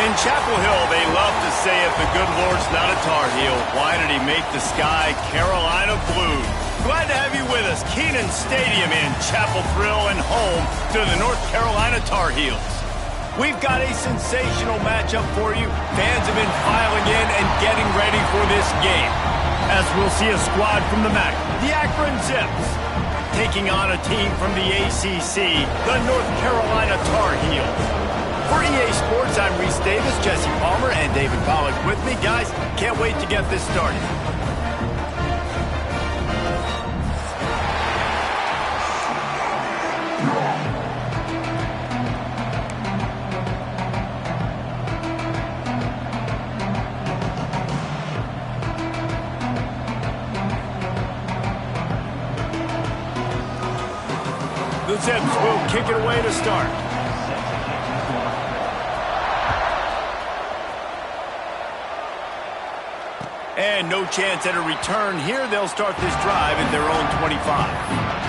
In Chapel Hill, they love to say if the good Lord's not a Tar Heel, why did he make the sky Carolina blue? Glad to have you with us. Kenan Stadium in Chapel Thrill and home to the North Carolina Tar Heels. We've got a sensational matchup for you. Fans have been filing in and getting ready for this game. As we'll see a squad from the MAC, the Akron Zips, taking on a team from the ACC, the North Carolina Tar Heels. For EA Sports, I'm Reese Davis, Jesse Palmer, and David Pollack with me. Guys, can't wait to get this started. The Zips will kick it away to start. And no chance at a return here. They'll start this drive at their own 25.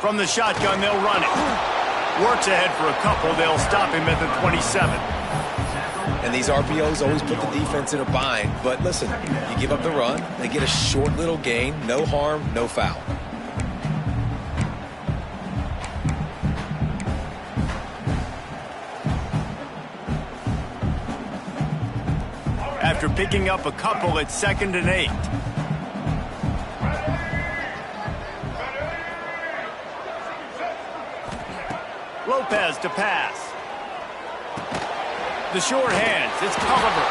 From the shotgun, they'll run it. Works ahead for a couple. They'll stop him at the 27. And these RPOs always put the defense in a bind. But listen, you give up the run, they get a short little gain, no harm, no foul. After picking up a couple, it's 2nd and 8. Lopez to pass. The short hands, it's Culliver.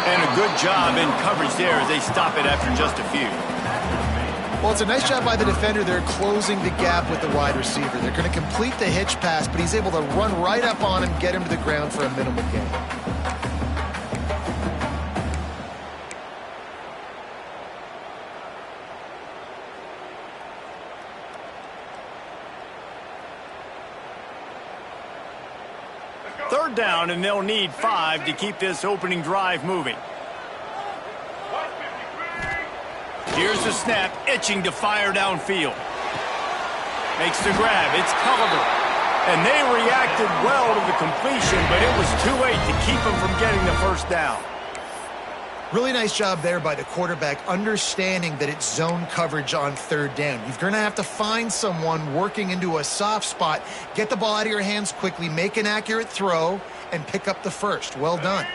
And a good job in coverage there as they stop it after just a few. Well, it's a nice job by the defender. They're closing the gap with the wide receiver. They're going to complete the hitch pass, but he's able to run right up on him, get him to the ground for a minimal gain. Third down, and they'll need 5 to keep this opening drive moving. Here's the snap, itching to fire downfield. Makes the grab, it's Culliver. And they reacted well to the completion, but it was too late to keep them from getting the first down. Really nice job there by the quarterback, understanding that it's zone coverage on third down. You're going to have to find someone working into a soft spot, get the ball out of your hands quickly, make an accurate throw, and pick up the first. Well done.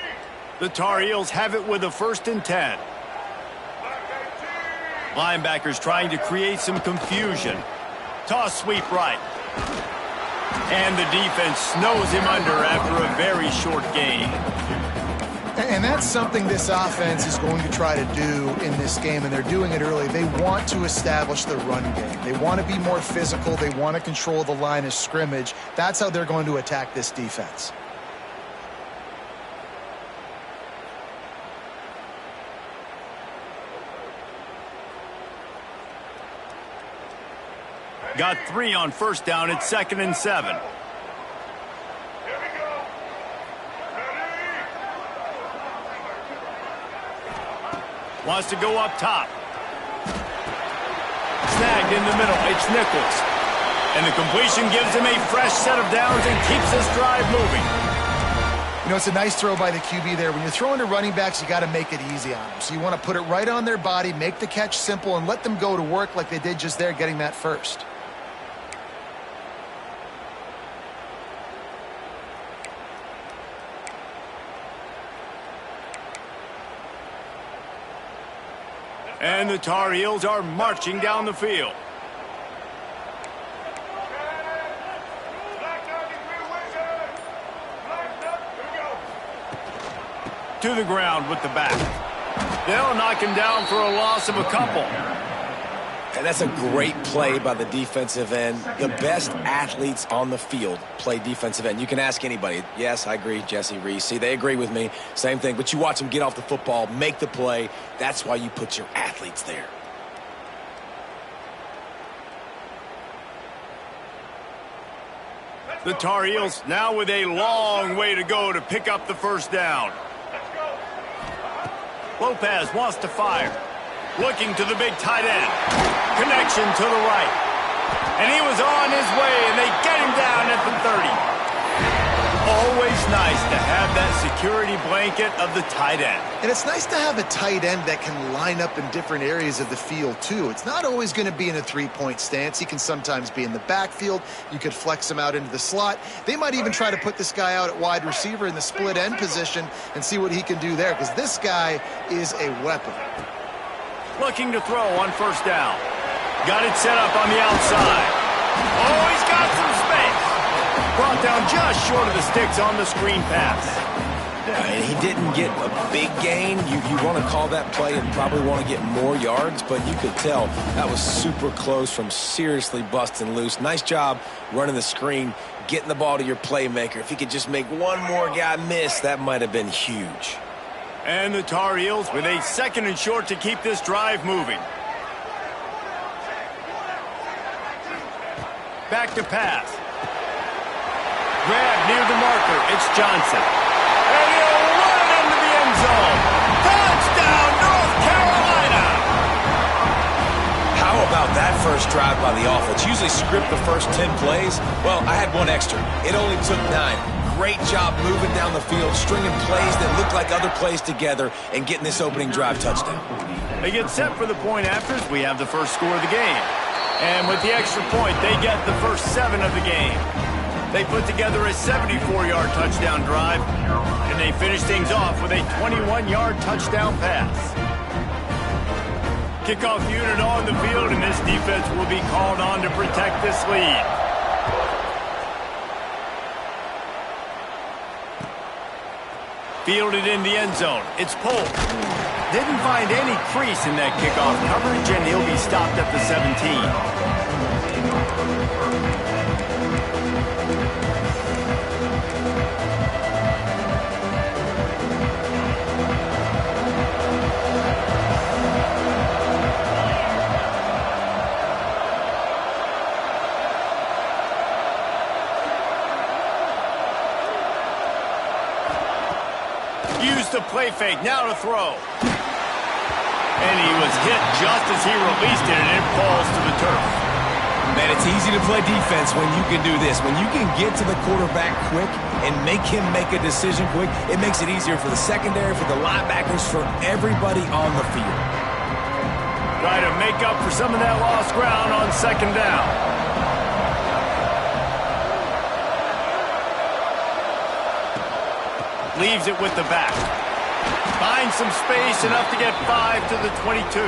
The Tar Heels have it with a 1st and 10. Linebackers trying to create some confusion. Toss sweep right. And the defense snows him under after a very short gain. And that's something this offense is going to try to do in this game, and they're doing it early. They want to establish the run game. They want to be more physical. They want to control the line of scrimmage. That's how they're going to attack this defense. Got 3 on first down. It's 2nd and 7. Wants to go up top. Snagged in the middle. It's Nichols. And the completion gives him a fresh set of downs and keeps this drive moving. You know, it's a nice throw by the QB there. When you're throwing to running backs, you got to make it easy on them. So you want to put it right on their body, make the catch simple, and let them go to work like they did just there, getting that first. And the Tar Heels are marching down the field. To the ground with the back. They'll knock him down for a loss of a couple. And that's a great play by the defensive end. The best athletes on the field play defensive end. You can ask anybody. Yes, I agree, Jesse, Reese. See, they agree with me. Same thing. But you watch them get off the football, make the play. That's why you put your athletes there. The Tar Heels now with a long way to go to pick up the first down. Lopez wants to fire. Looking to the big tight end. Connection to the right. And he was on his way, and they get him down at the 30. Always nice to have that security blanket of the tight end. And it's nice to have a tight end that can line up in different areas of the field, too. It's not always going to be in a three-point stance. He can sometimes be in the backfield. You could flex him out into the slot. They might even try to put this guy out at wide receiver in the split end position and see what he can do there, because this guy is a weapon. Looking to throw on first down. Got it set up on the outside. Oh, he's got some space. Brought down just short of the sticks on the screen pass. Yeah, and he didn't get a big gain. You want to call that play and probably want to get more yards, but you could tell that was super close from seriously busting loose. Nice job running the screen, getting the ball to your playmaker. If he could just make one more guy miss, that might have been huge. And the Tar Heels with a 2nd and short to keep this drive moving. Back to pass. Grab near the marker. It's Johnson. And he'll run it into the end zone. Touchdown, North Carolina! How about that first drive by the offense? Usually script the first 10 plays. Well, I had one extra. It only took 9. Great job moving down the field, stringing plays that look like other plays together, and getting this opening drive touchdown. They get set for the point afters. We have the first score of the game. And with the extra point, they get the first 7 of the game. They put together a 74-yard touchdown drive, and they finish things off with a 21-yard touchdown pass. Kickoff unit on the field, and this defense will be called on to protect this lead. Fielded in the end zone. It's Polk. Didn't find any crease in that kickoff coverage, and he'll be stopped at the 17. Used the play fake, now to throw. And he was hit just as he released it, and it falls to the turf. Man, it's easy to play defense when you can do this. When you can get to the quarterback quick and make him make a decision quick, it makes it easier for the secondary, for the linebackers, for everybody on the field. Try to make up for some of that lost ground on 2nd down. Leaves it with the back. Finds some space, enough to get 5 to the 22.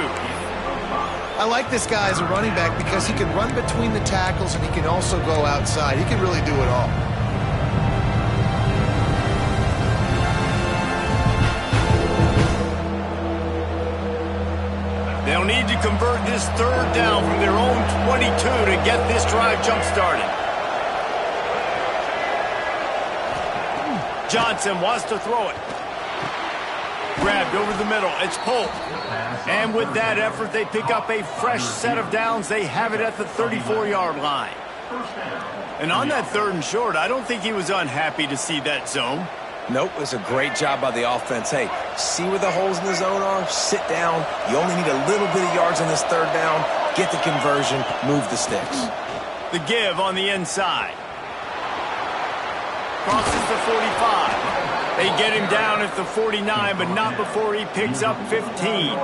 I like this guy as a running back because he can run between the tackles and he can also go outside. He can really do it all. They'll need to convert this 3rd down from their own 22 to get this drive jump-started. Johnson wants to throw it. Grabbed over the middle. It's Polk. And with that effort, they pick up a fresh set of downs. They have it at the 34-yard line. And on that 3rd and short, I don't think he was unhappy to see that zone. Nope, it was a great job by the offense. Hey, see where the holes in the zone are? Sit down. You only need a little bit of yards on this 3rd down. Get the conversion. Move the sticks. The give on the inside. Crosses the 45. They get him down at the 49, but not before he picks up 15.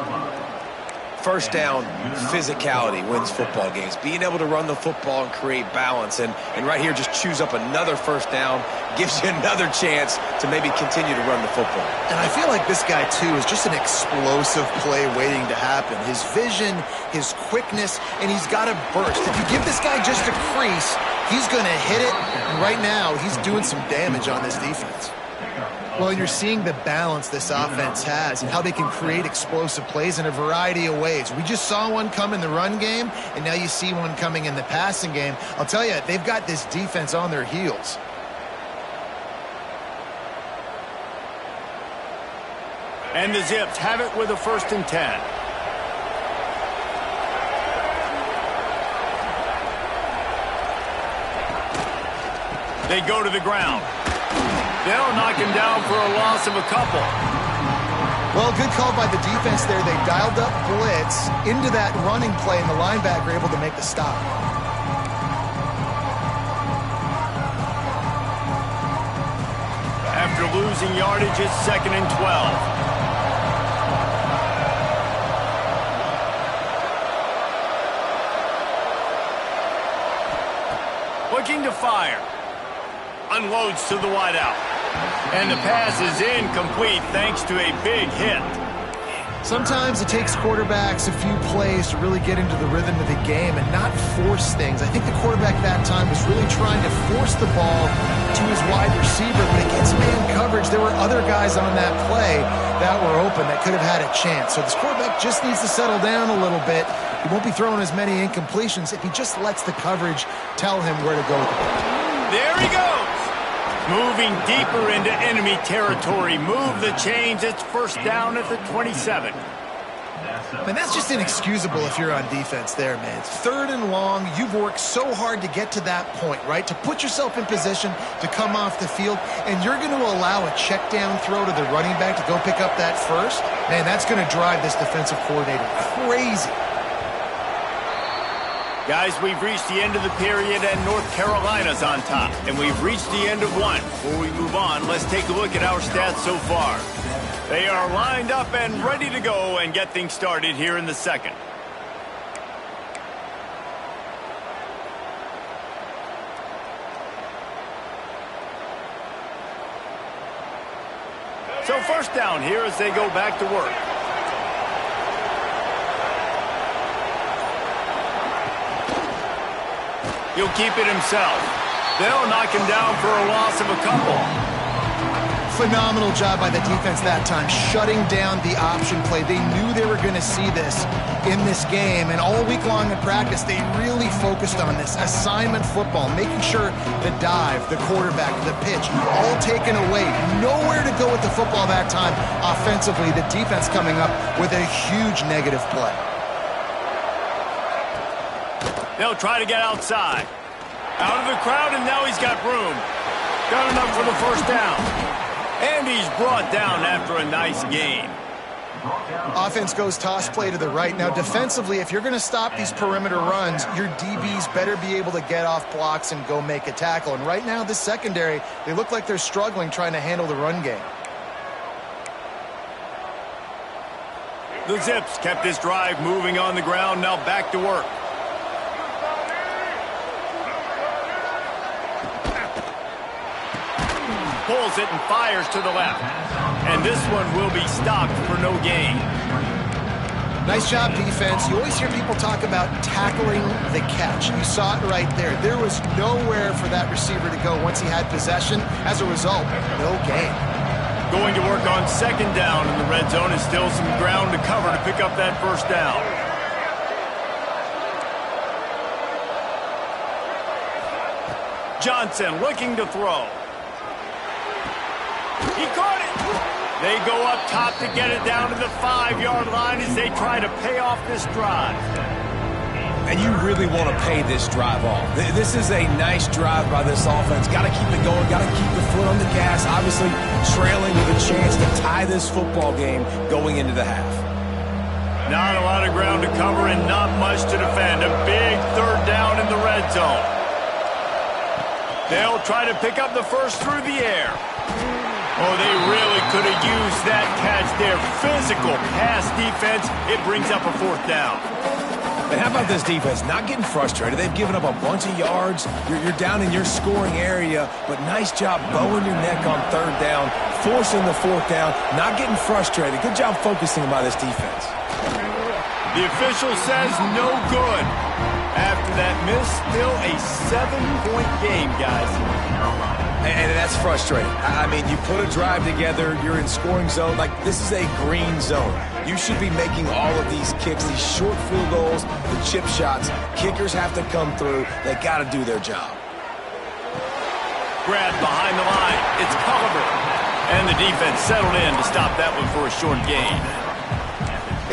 First down, physicality wins football games. Being able to run the football and create balance. And right here, just choose up another first down. Gives you another chance to maybe continue to run the football. And I feel like this guy, too, is just an explosive play waiting to happen. His vision, his quickness, and he's got a burst. If you give this guy just a crease, he's going to hit it. And right now, he's doing some damage on this defense. Well, you're seeing the balance this offense has and how they can create explosive plays in a variety of ways. We just saw one come in the run game, and now you see one coming in the passing game. I'll tell you, they've got this defense on their heels. And the Zips have it with a 1st and 10. They go to the ground. They'll knock him down for a loss of a couple. Well, good call by the defense there. They dialed up blitz into that running play, and the linebacker able to make the stop. After losing yardage, it's 2nd and 12. Looking to fire. Unloads to the wideout. And the pass is incomplete thanks to a big hit. Sometimes it takes quarterbacks a few plays to really get into the rhythm of the game and not force things. I think the quarterback that time was really trying to force the ball to his wide receiver, but against man coverage, there were other guys on that play that were open that could have had a chance. So this quarterback just needs to settle down a little bit. He won't be throwing as many incompletions if he just lets the coverage tell him where to go with the ball. There he goes. Moving deeper into enemy territory. Move the chains. It's 1st down at the 27. And that's just inexcusable if you're on defense there, man. It's 3rd and long. You've worked so hard to get to that point, right? To put yourself in position to come off the field, and you're going to allow a check down throw to the running back to go pick up that first? Man, that's going to drive this defensive coordinator crazy. Guys, we've reached the end of the period, and North Carolina's on top. And we've reached the end of one. Before we move on, let's take a look at our stats so far. They are lined up and ready to go and get things started here in the 2nd. So 1st down here as they go back to work. He'll keep it himself. They'll knock him down for a loss of a couple. Phenomenal job by the defense that time, shutting down the option play. They knew they were going to see this in this game, and all week long in practice, they really focused on this assignment football, making sure the dive, the quarterback, the pitch, all taken away. Nowhere to go with the football that time offensively. The defense coming up with a huge negative play. They'll try to get outside. Out of the crowd, and now he's got room. Got enough for the 1st down. And he's brought down after a nice gain. Offense goes toss play to the right. Now, defensively, if you're going to stop these perimeter runs, your DBs better be able to get off blocks and go make a tackle. And right now, this secondary, they look like they're struggling trying to handle the run game. The Zips kept this drive moving on the ground. Now back to work. Pulls it and fires to the left. And this one will be stopped for no gain. Nice job, defense. You always hear people talk about tackling the catch. You saw it right there. There was nowhere for that receiver to go once he had possession. As a result, no gain. Going to work on 2nd down in the red zone, and still some ground to cover to pick up that 1st down. Johnson looking to throw. He caught it. They go up top to get it down to the 5-yard line as they try to pay off this drive. And you really want to pay this drive off. This is a nice drive by this offense. Got to keep it going. Got to keep the foot on the gas. Obviously trailing with a chance to tie this football game going into the half. Not a lot of ground to cover and not much to defend. A big 3rd down in the red zone. They'll try to pick up the first through the air. Oh, they really could have used that catch there. Physical pass defense. It brings up a 4th down. And how about this defense? Not getting frustrated. They've given up a bunch of yards. You're down in your scoring area, but nice job bowing your neck on 3rd down, forcing the 4th down, not getting frustrated. Good job focusing by this defense. The official says no good. After that miss, still a 7-point game, guys. And that's frustrating. I mean, you put a drive together, you're in scoring zone. Like, this is a green zone. You should be making all of these kicks, these short field goals, the chip shots. Kickers have to come through. They got to do their job. Grabbed behind the line. It's Culliver. And the defense settled in to stop that one for a short gain.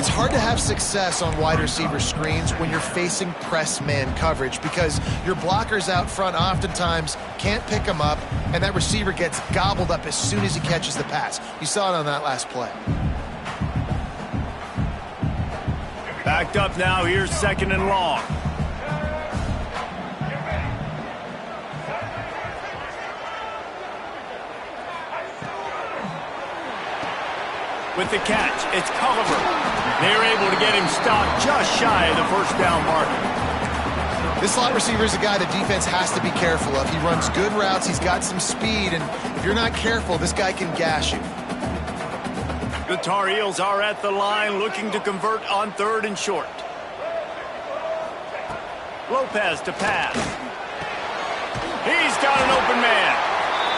It's hard to have success on wide receiver screens when you're facing press man coverage because your blockers out front oftentimes can't pick them up, and that receiver gets gobbled up as soon as he catches the pass. You saw it on that last play. Backed up now, here's 2nd and long. With the catch, it's Culliver. They're able to get him stopped just shy of the first down marker. This slot receiver is a guy the defense has to be careful of. He runs good routes, he's got some speed, and if you're not careful, this guy can gash you. The Tar Heels are at the line looking to convert on 3rd and short. Lopez to pass. He's got an open man.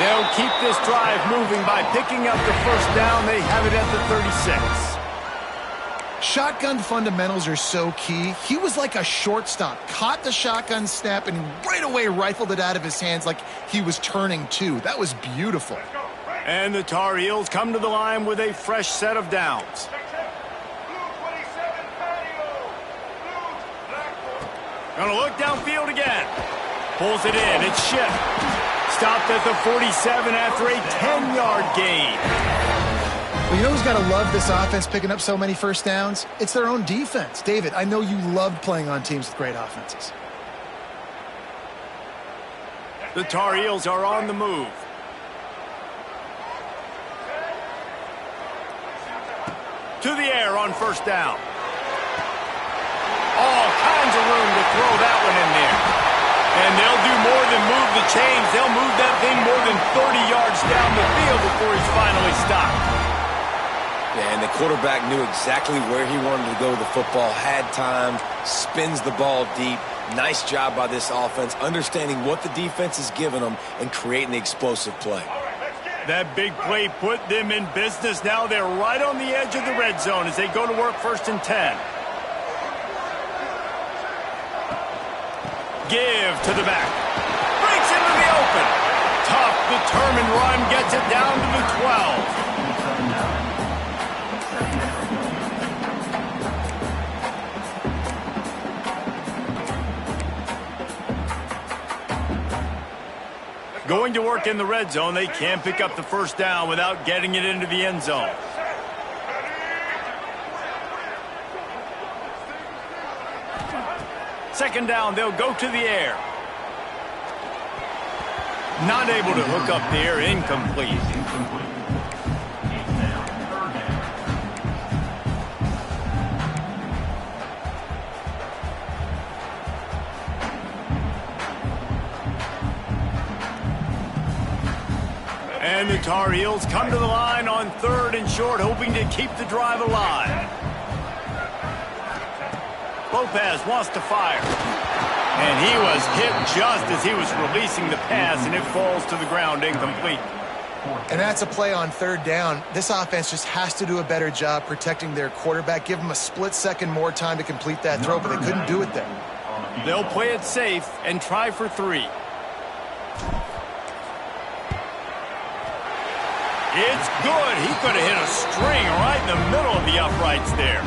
They'll keep this drive moving by picking up the first down. They have it at the 36. Shotgun fundamentals are so key. He was like a shortstop, caught the shotgun snap, and right away rifled it out of his hands like he was turning two. That was beautiful. And the Tar Heels come to the line with a fresh set of downs. Gonna look downfield again. Pulls it in. It's Schiff. Stopped at the 47 after a 10-yard gain. Well, you know who's got to love this offense picking up so many first downs? It's their own defense. David, I know you loved playing on teams with great offenses. The Tar Heels are on the move. To the air on first down. All kinds of room to throw that one in there. And they'll do more than move the chains. They'll move that thing more than 30 yards down the field before he's finally stopped. Yeah, and the quarterback knew exactly where he wanted to go with the football, had time, spins the ball deep. Nice job by this offense, understanding what the defense is giving them and creating the explosive play. That big play put them in business. Now they're right on the edge of the red zone as they go to work 1st and 10. Give to the back. Breaks into the open. Tough, determined run. Gets it down to the 12. Going to work in the red zone. They can't pick up the first down without getting it into the end zone. Second down, they'll go to the air. Not able to hook up there, incomplete. And the Tar Heels come to the line on 3rd and short, hoping to keep the drive alive. Lopez wants to fire. And he was hit just as he was releasing the pass, and it falls to the ground incomplete. And that's a play on 3rd down. This offense just has to do a better job protecting their quarterback. Give them a split second more time to complete that throw, but they couldn't do it there. They'll play it safe and try for 3. It's good. He could have hit a string right in the middle of the uprights there.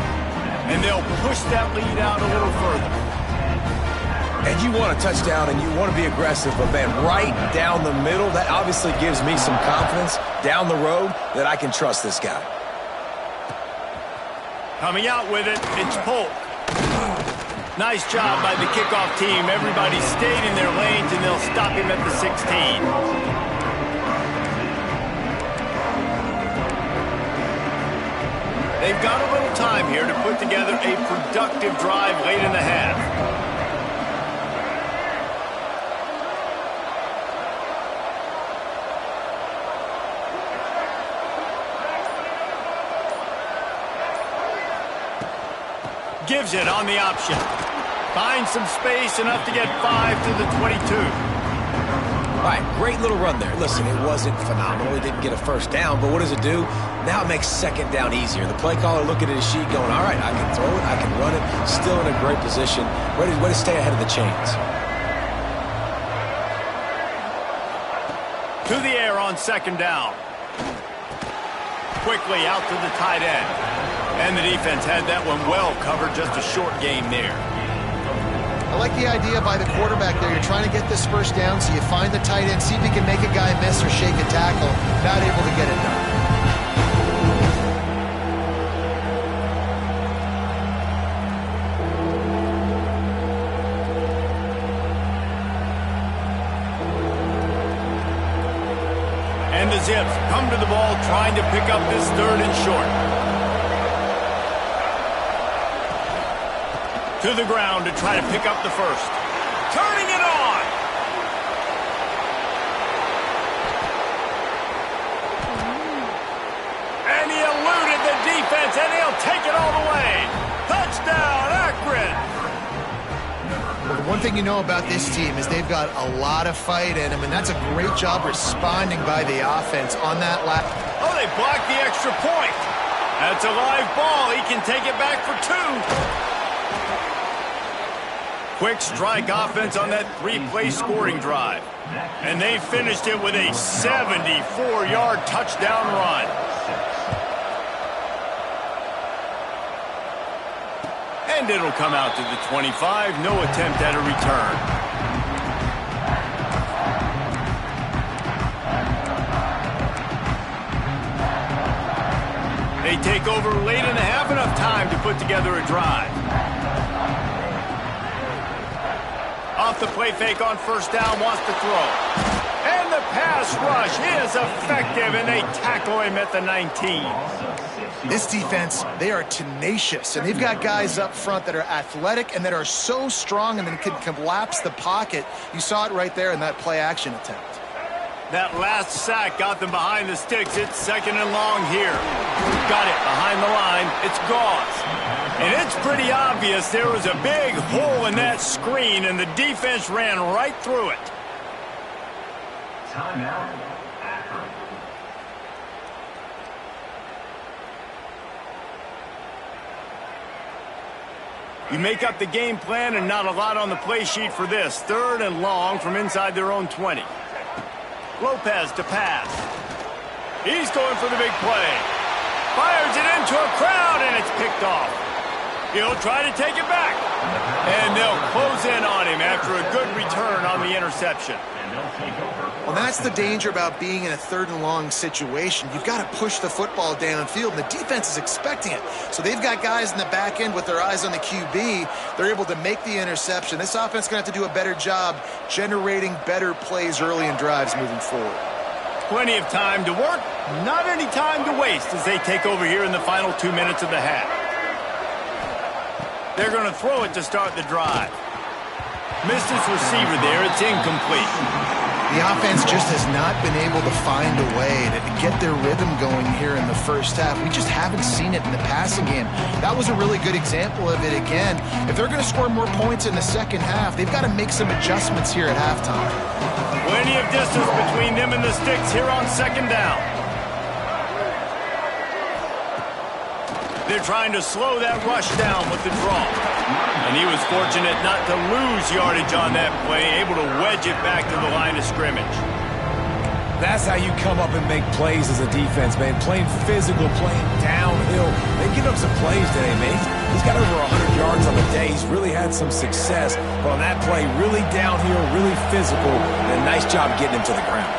And they'll push that lead out a little further. And you want a touchdown and you want to be aggressive, but man, right down the middle, that obviously gives me some confidence down the road that I can trust this guy. Coming out with it, it's Polk. Nice job by the kickoff team. Everybody stayed in their lanes, and they'll stop him at the 16. They've got a little time here to put together a productive drive late in the half. Gives it on the option. Finds some space, enough to get 5 to the 22. All right, great little run there. Listen, it wasn't phenomenal. He didn't get a first down, but what does it do? Now it makes second down easier. The play caller looking at his sheet going, all right, I can throw it, I can run it, still in a great position, ready to stay ahead of the chains. To the air on second down. Quickly out to the tight end. And the defense had that one well covered, just a short game there. I like the idea by the quarterback there. You're trying to get this first down, so you find the tight end, see if he can make a guy miss or shake a tackle. Not able to get it done. And the Zips come to the ball trying to pick up this third and short. To the ground to try to pick up the first. Turning it on. And he eluded the defense, and he'll take it all the way. Touchdown, Akron. Well, the one thing you know about this team is they've got a lot of fight in them, and that's a great job responding by the offense on that last. Oh, they blocked the extra point. That's a live ball. He can take it back for 2. Quick strike offense on that 3-play scoring drive. And they finished it with a 74-yard touchdown run. And it'll come out to the 25. No attempt at a return. They take over late and have enough time to put together a drive. Off the play fake on first down, wants to throw. And the pass rush is effective, and they tackle him at the 19. This defense, they are tenacious, and they've got guys up front that are athletic and that are so strong and then can collapse the pocket. You saw it right there in that play-action attempt. That last sack got them behind the sticks. It's second and long here. Got it behind the line. It's Gauze. And it's pretty obvious there was a big hole in that screen, and the defense ran right through it. Timeout, Akron. You make up the game plan and not a lot on the play sheet for this. Third and long from inside their own 20. Lopez to pass. He's going for the big play. Fires it into a crowd, and it's picked off. He'll try to take it back. And they'll close in on him after a good return on the interception. Well, that's the danger about being in a third and long situation. You've got to push the football downfield, and the defense is expecting it. So they've got guys in the back end with their eyes on the QB. They're able to make the interception. This offense is going to have to do a better job generating better plays early in drives moving forward. Plenty of time to work, not any time to waste as they take over here in the final 2 minutes of the half. They're going to throw it to start the drive. Missed his receiver there. It's incomplete. The offense just has not been able to find a way to get their rhythm going here in the first half. We just haven't seen it in the passing game. That was a really good example of it again. If they're going to score more points in the second half, they've got to make some adjustments here at halftime. Plenty of distance between them and the sticks here on second down. They're trying to slow that rush down with the draw. And he was fortunate not to lose yardage on that play, able to wedge it back to the line of scrimmage. That's how you come up and make plays as a defense, man. Playing physical, playing downhill. They give up some plays today, man. He's got over 100 yards on the day. He's really had some success. But on that play, really downhill, really physical, and a nice job getting him to the ground.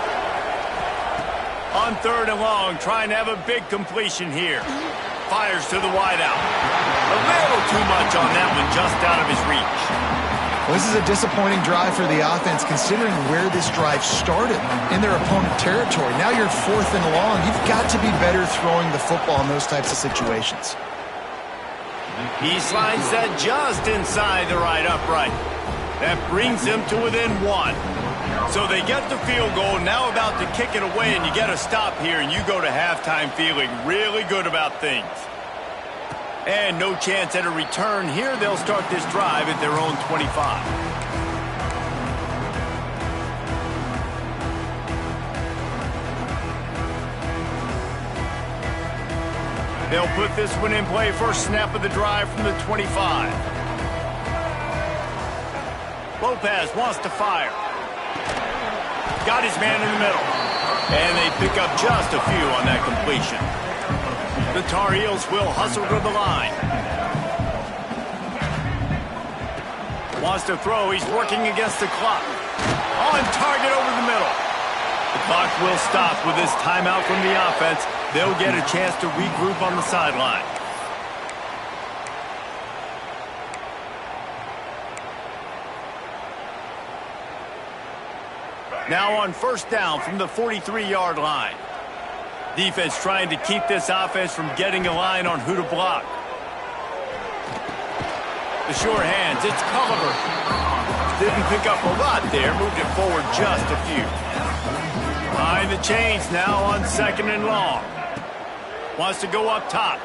On third and long, trying to have a big completion here. Fires to the wideout. A little too much on that one, just out of his reach. Well, this is a disappointing drive for the offense, considering where this drive started in their opponent territory. Now you're fourth and long. You've got to be better throwing the football in those types of situations. He slides that just inside the right upright. That brings them to within 1. So they get the field goal, now about to kick it away, and you get a stop here, and you go to halftime feeling really good about things. And no chance at a return here. They'll start this drive at their own 25. They'll put this one in play. First snap of the drive from the 25. Lopez wants to fire. Got his man in the middle. And they pick up just a few on that completion. The Tar Heels will hustle to the line. Wants to throw. He's working against the clock. On target over the middle. The clock will stop with this timeout from the offense. They'll get a chance to regroup on the sideline. Now on first down from the 43-yard line. Defense trying to keep this offense from getting a line on who to block. The sure hands, it's Culliver. Didn't pick up a lot there, moved it forward just a few. Behind the chains now on 2nd and long. Wants to go up top.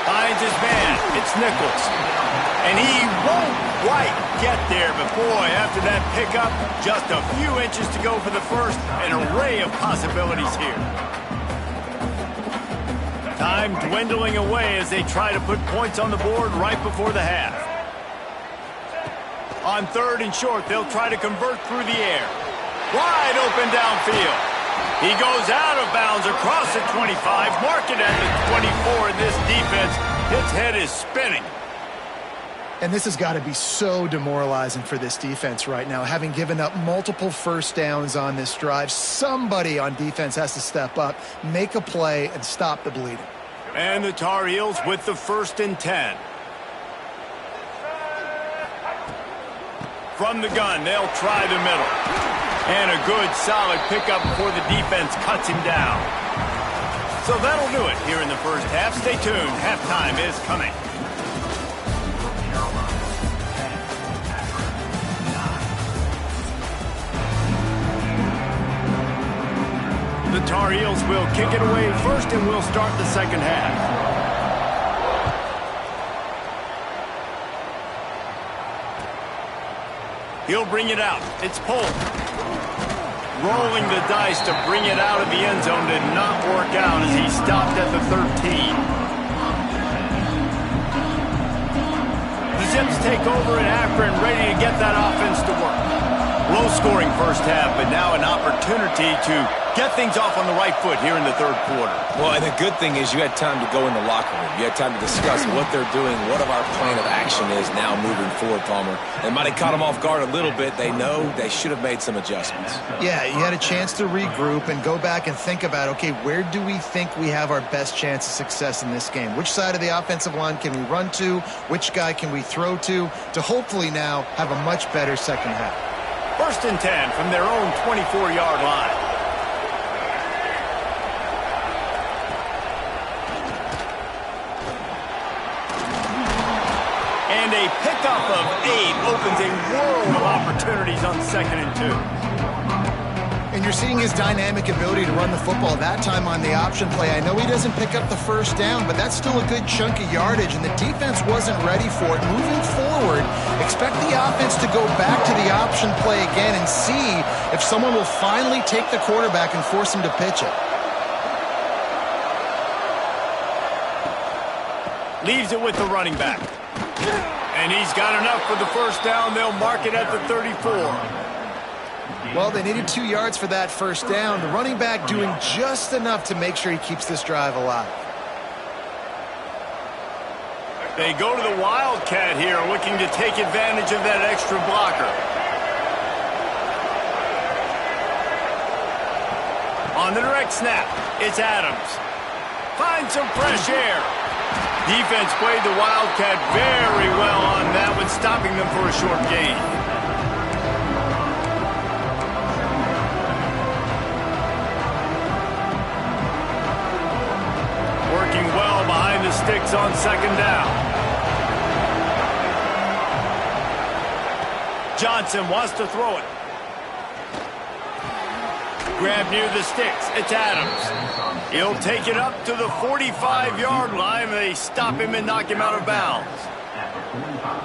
Finds his man, it's Nichols. And he won't quite get there, but boy, after that pickup, just a few inches to go for the first. An array of possibilities here. Time dwindling away as they try to put points on the board right before the half. On 3rd and short, they'll try to convert through the air. Wide open downfield. He goes out of bounds across the 25, mark it at the 24, and this defense, its head is spinning. And this has got to be so demoralizing for this defense right now. Having given up multiple first downs on this drive, somebody on defense has to step up, make a play, and stop the bleeding. And the Tar Heels with the 1st and 10. From the gun, they'll try the middle. And a good, solid pickup before the defense cuts him down. So that'll do it here in the first half. Stay tuned. Halftime is coming. The Tar Heels will kick it away first, and we'll start the second half. He'll bring it out. It's Polk. Rolling the dice to bring it out of the end zone did not work out as he stopped at the 13. The Zips take over in Akron, ready to get that offense to work. Low-scoring first half, but now an opportunity to get things off on the right foot here in the 3rd quarter. Well, and the good thing is you had time to go in the locker room. You had time to discuss what they're doing, what our plan of action is now moving forward, Palmer. They might have caught them off guard a little bit. They know they should have made some adjustments. Yeah, you had a chance to regroup and go back and think about, okay, where do we think we have our best chance of success in this game? Which side of the offensive line can we run to? Which guy can we throw to hopefully now have a much better second half? 1st and 10 from their own 24-yard line. And a pickup of 8 opens a world of opportunities on 2nd and 2. And you're seeing his dynamic ability to run the football, that time on the option play. I know he doesn't pick up the first down, but that's still a good chunk of yardage, and the defense wasn't ready for it. Moving forward, expect the offense to go back to the option play again and see if someone will finally take the quarterback and force him to pitch it. Leaves it with the running back. And he's got enough for the first down. They'll mark it at the 34. Well, they needed 2 yards for that first down. The running back doing just enough to make sure he keeps this drive alive. They go to the Wildcat here, looking to take advantage of that extra blocker. On the direct snap, it's Adams. Finds some fresh air. Defense played the Wildcat very well on that one, stopping them for a short gain. Working well behind the sticks on 2nd down. Johnson wants to throw it. Grab near the sticks. It's Adams. He'll take it up to the 45-yard line. They stop him and knock him out of bounds.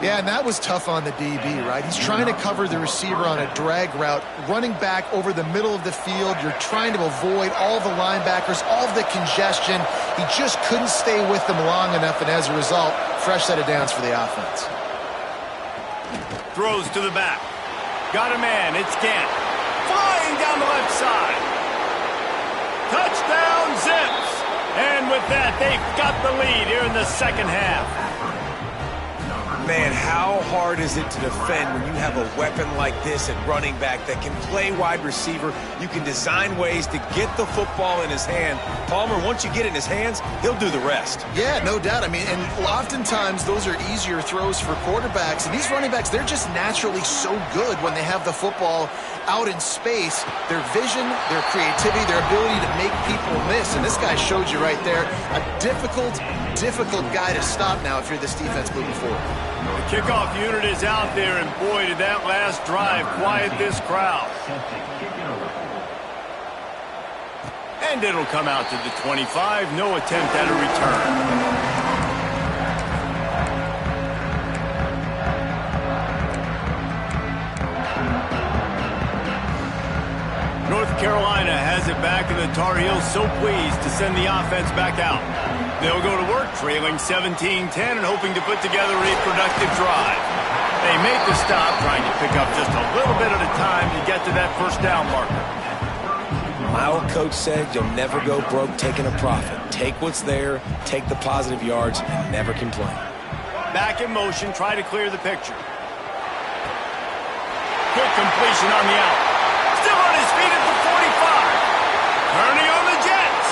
Yeah, and that was tough on the DB, right? He's trying to cover the receiver on a drag route, running back over the middle of the field. You're trying to avoid all the linebackers, all of the congestion. He just couldn't stay with them long enough, and as a result, fresh set of downs for the offense. Throws to the back. Got a man. It's Gant. Flying down the left side. Touchdown, Zips. And with about that? They've got the lead here in the second half. Man, how hard is it to defend when you have a weapon like this at running back that can play wide receiver? You can design ways to get the football in his hand. Palmer, once you get it in his hands, he'll do the rest. Yeah, no doubt. I mean, and oftentimes those are easier throws for quarterbacks. And these running backs, they're just naturally so good when they have the football out in space. Their vision, their creativity, their ability to make people miss. And this guy showed you right there, a difficult guy to stop now if you're this defense moving forward. The kickoff unit is out there, and boy, did that last drive quiet this crowd. And it'll come out to the 25. No attempt at a return. North Carolina has it back, and the Tar Heels so pleased to send the offense back out. They'll go to work trailing 17-10 and hoping to put together a productive drive. They make the stop, trying to pick up just a little bit at a time to get to that first down marker. My old coach said you'll never go broke taking a profit. Take what's there, take the positive yards, and never complain. Back in motion, try to clear the picture. Quick completion on the out. Still on his feet at the 45. Turning on the Jets.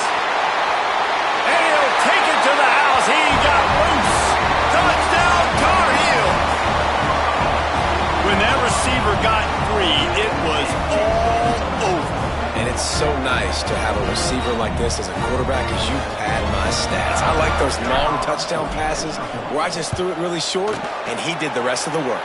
And he'll take it to the house. He got loose. Touchdown, Tar Heel. When that receiver got free, it was all over. And it's so nice to have a receiver like this as a quarterback as you pad my stats. I like those long touchdown passes where I just threw it really short and he did the rest of the work.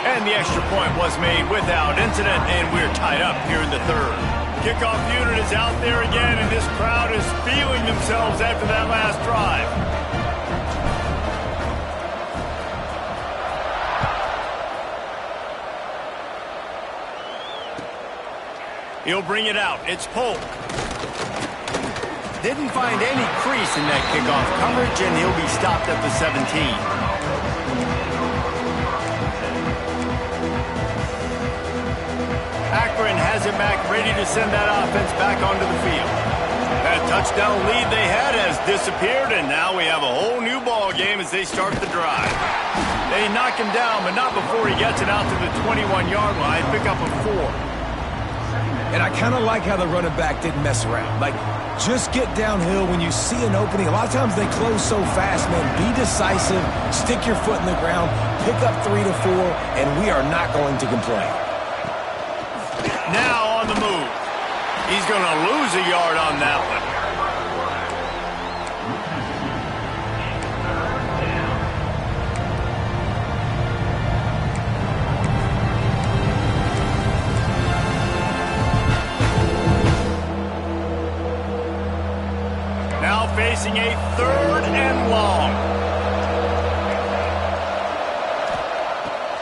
And the extra point was made without incident, and we're tied up here in the third. Kickoff unit is out there again, and this crowd is feeling themselves after that last drive. He'll bring it out. It's Polk. Didn't find any crease in that kickoff coverage, and he'll be stopped at the 17. Akron has it back, ready to send that offense back onto the field. That touchdown lead they had has disappeared, and now we have a whole new ball game as they start the drive. They knock him down, but not before he gets it out to the 21-yard line. Pick up a 4. And I kind of like how the running back didn't mess around. Like, just get downhill when you see an opening. A lot of times they close so fast, man. Be decisive, stick your foot in the ground, pick up 3 to 4, and we are not going to complain. Now on the move. He's going to lose a yard on that one. Now facing a 3rd and long.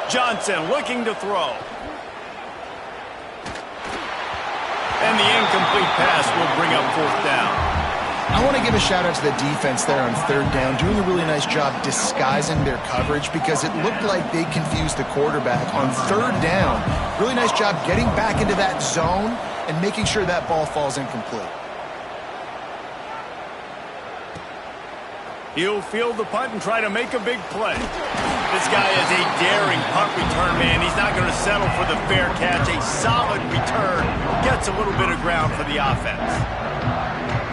Johnson looking to throw. And the incomplete pass will bring up 4th down. I want to give a shout out to the defense there on 3rd down, doing a really nice job disguising their coverage because it looked like they confused the quarterback on 3rd down. Really nice job getting back into that zone and making sure that ball falls incomplete. He'll field the punt and try to make a big play. This guy is a daring punt return man. He's not going to settle for the fair catch. A solid return gets a little bit of ground for the offense.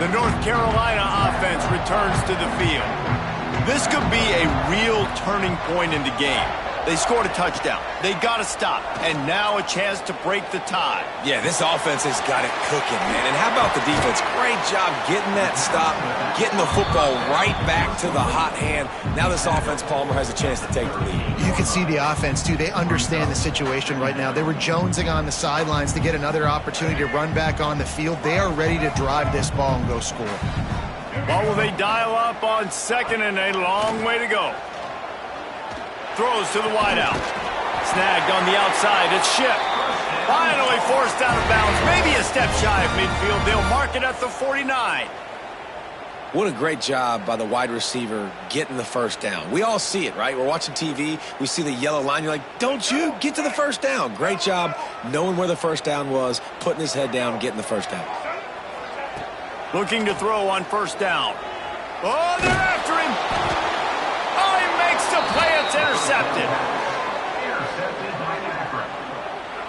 The North Carolina offense returns to the field. This could be a real turning point in the game. They scored a touchdown. They got to stop. And now a chance to break the tie. Yeah, this offense has got it cooking, man. And how about the defense? Great job getting that stop, getting the football right back to the hot hand. Now this offense, Palmer, has a chance to take the lead. You can see the offense, too. They understand the situation right now. They were jonesing on the sidelines to get another opportunity to run back on the field. They are ready to drive this ball and go score. Well, will they dial up on 2nd and a long way to go? Throws to the wideout. Snagged on the outside. It's Shipp. Finally forced out of bounds. Maybe a step shy of midfield. They'll mark it at the 49. What a great job by the wide receiver getting the first down. We all see it, right? We're watching TV. We see the yellow line. You're like, don't you? Get to the first down. Great job knowing where the first down was, putting his head down, getting the first down. Looking to throw on 1st down. Oh, they're after him. Oh, he makes the play. It's intercepted. Intercepted by Akron.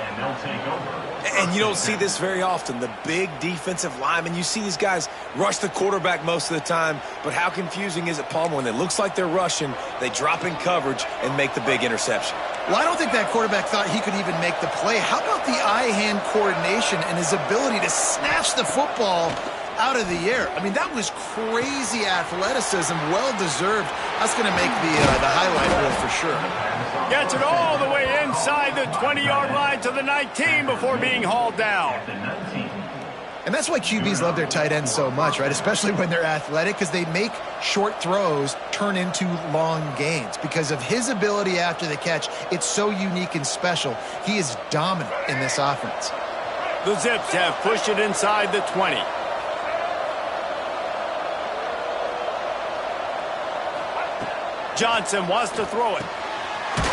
And they'll take over. And you don't see this very often. The big defensive linemen, you see these guys rush the quarterback most of the time, but how confusing is it, Palmer, when it looks like they're rushing, they drop in coverage and make the big interception? Well, I don't think that quarterback thought he could even make the play. How about the eye-hand coordination and his ability to snatch the football out of the air? I mean, that was crazy athleticism, well-deserved. That's going to make the highlight reel for sure. Gets it all the way inside the 20-yard line to the 19 before being hauled down. And that's why QBs love their tight ends so much, right? Especially when they're athletic, because they make short throws turn into long gains. Because of his ability after the catch, it's so unique and special. He is dominant in this offense. The Zips have pushed it inside the 20. Johnson wants to throw it.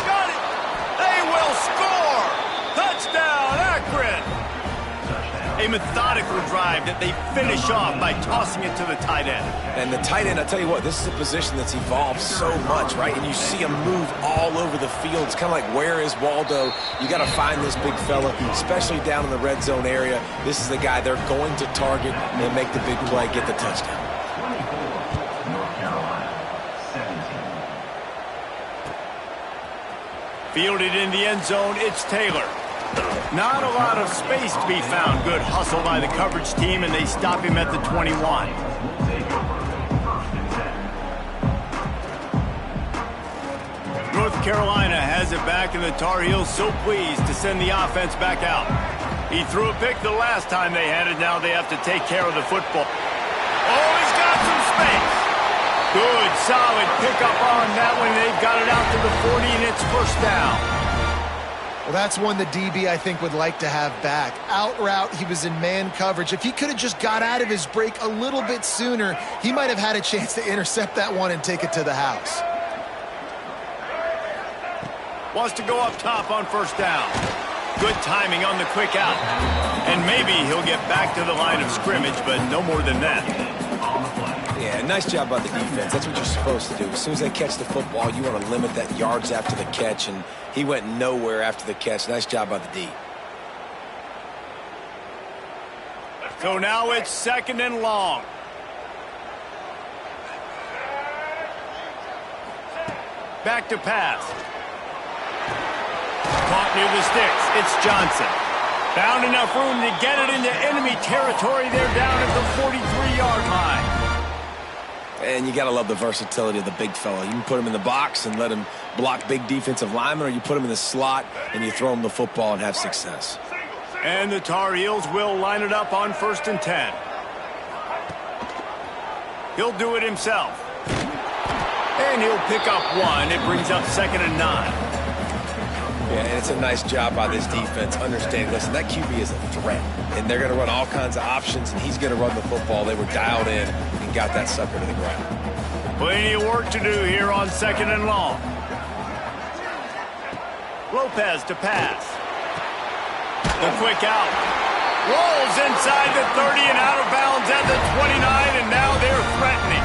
Got it! They will score! Touchdown, Akron! A methodical drive that they finish off by tossing it to the tight end. And the tight end, I tell you what, this is a position that's evolved so much, right? And you see him move all over the field. It's kind of like, where is Waldo? You got to find this big fella, especially down in the red zone area. This is the guy they're going to target and make the big play, get the touchdown. Fielded in the end zone, it's Taylor. Not a lot of space to be found. Good hustle by the coverage team, and they stop him at the 21. North Carolina has it back, and the Tar Heels so pleased to send the offense back out. He threw a pick the last time they had it. Now they have to take care of the football. Oh, he's got some space. Good, solid pickup on that one. They've got it out to the 40, and it's first down. Well, that's one the DB, I think, would like to have back. Out route, he was in man coverage. If he could have just got out of his break a little bit sooner, he might have had a chance to intercept that one and take it to the house. Wants to go up top on first down. Good timing on the quick out. And maybe he'll get back to the line of scrimmage, but no more than that. Yeah, nice job by the defense. That's what you're supposed to do. As soon as they catch the football, you want to limit that yards after the catch, and he went nowhere after the catch. Nice job by the D. So now it's second and long. Back to pass. Caught near the sticks. It's Johnson. Found enough room to get it into enemy territory. They're down at the 43-yard line. And you got to love the versatility of the big fella. You can put him in the box and let him block big defensive linemen, or you put him in the slot and you throw him the football and have success. And the Tar Heels will line it up on 1st and 10. He'll do it himself. And he'll pick up one. It brings up 2nd and 9. Yeah, and it's a nice job by this defense. Understand, listen, that QB is a threat, and they're going to run all kinds of options, and he's going to run the football. They were dialed in and got that sucker to the ground. Plenty of work to do here on 2nd and long. Lopez to pass. The quick out. Rolls inside the 30 and out of bounds at the 29, and now they're threatening.